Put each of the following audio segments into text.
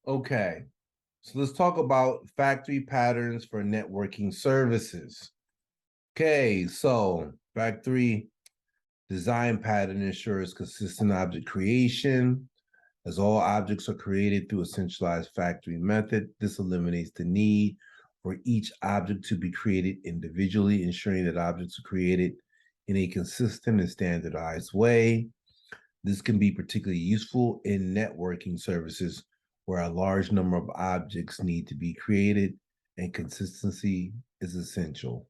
Okay, so let's talk about factory patterns for networking services. Okay, so factory design pattern ensures consistent object creation, as all objects are created through a centralized factory method. This eliminates the need for each object to be created individually, ensuring that objects are created in a consistent and standardized way. This can be particularly useful in networking services where a large number of objects need to be created and consistency is essential.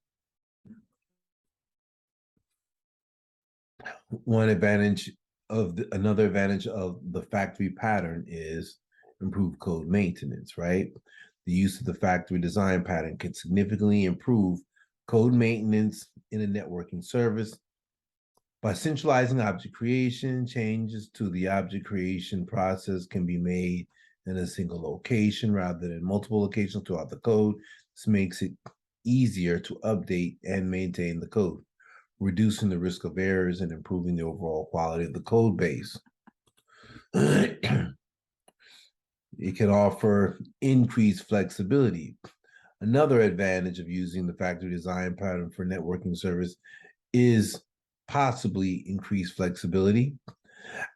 Another advantage of the factory pattern is improved code maintenance, right? The use of the factory design pattern can significantly improve code maintenance in a networking service. By centralizing object creation, changes to the object creation process can be made in a single location rather than multiple locations throughout the code. This makes it easier to update and maintain the code, reducing the risk of errors and improving the overall quality of the code base. It can offer increased flexibility. Another advantage of using the factory design pattern for networking service is possibly increased flexibility.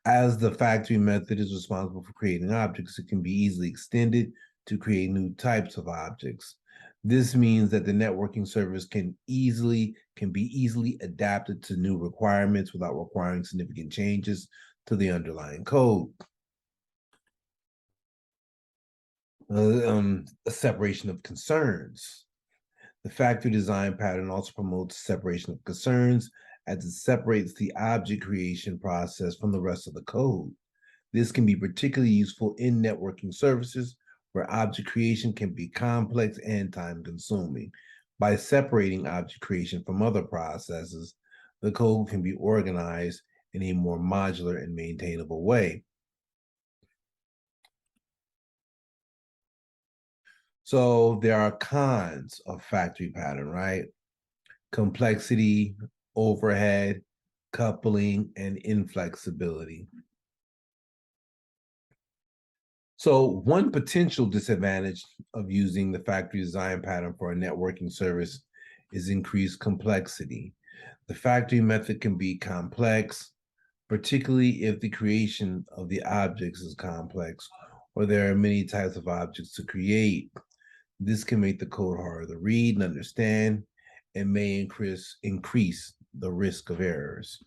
As the factory method is responsible for creating objects, it can be easily extended to create new types of objects. This means that the networking service can be easily adapted to new requirements without requiring significant changes to the underlying code. A separation of concerns. The factory design pattern also promotes separation of concerns as it separates the object creation process from the rest of the code. This can be particularly useful in networking services where object creation can be complex and time-consuming. By separating object creation from other processes, the code can be organized in a more modular and maintainable way. So there are cons of factory pattern, right? Complexity, overhead, coupling, and inflexibility. So one potential disadvantage of using the factory design pattern for a networking service is increased complexity. The factory method can be complex, particularly if the creation of the objects is complex or there are many types of objects to create. This can make the code harder to read and understand and may increase the risk of errors.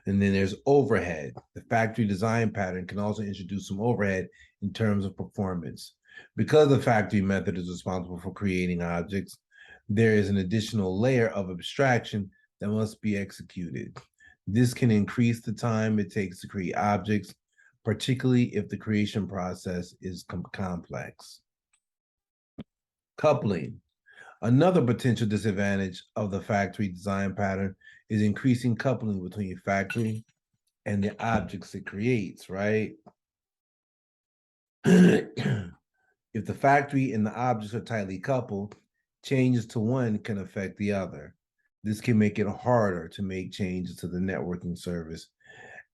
And then there's overhead. The factory design pattern can also introduce some overhead in terms of performance. Because the factory method is responsible for creating objects, there is an additional layer of abstraction that must be executed. This can increase the time it takes to create objects, particularly if the creation process is complex. Coupling. Another potential disadvantage of the factory design pattern is increasing coupling between factory and the objects it creates, right? If the factory and the objects are tightly coupled, changes to one can affect the other. This can make it harder to make changes to the networking service,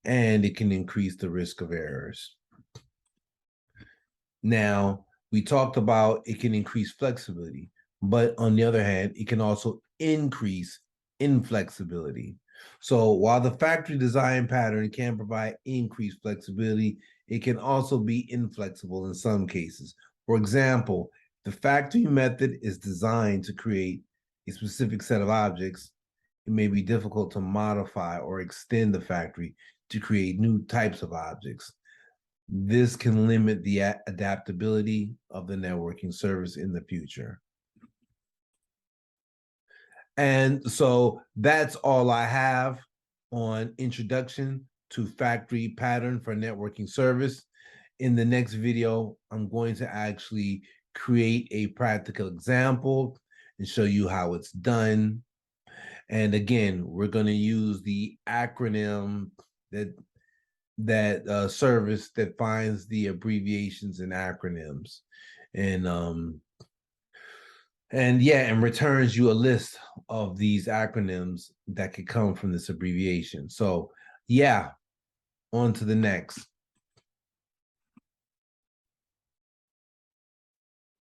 and it can increase the risk of errors. Now, we talked about it can increase flexibility, but on the other hand, it can also increase inflexibility. So while the factory design pattern can provide increased flexibility, it can also be inflexible in some cases. For example, the factory method is designed to create a specific set of objects. It may be difficult to modify or extend the factory to create new types of objects. This can limit the adaptability of the networking service in the future. And so that's all I have on introduction to factory pattern for networking service. In the next video, I'm going to actually create a practical example and show you how it's done. And again, we're going to use the acronym that service that finds the abbreviations and acronyms, and and returns you a list of these acronyms that could come from this abbreviation. So yeah, on to the next.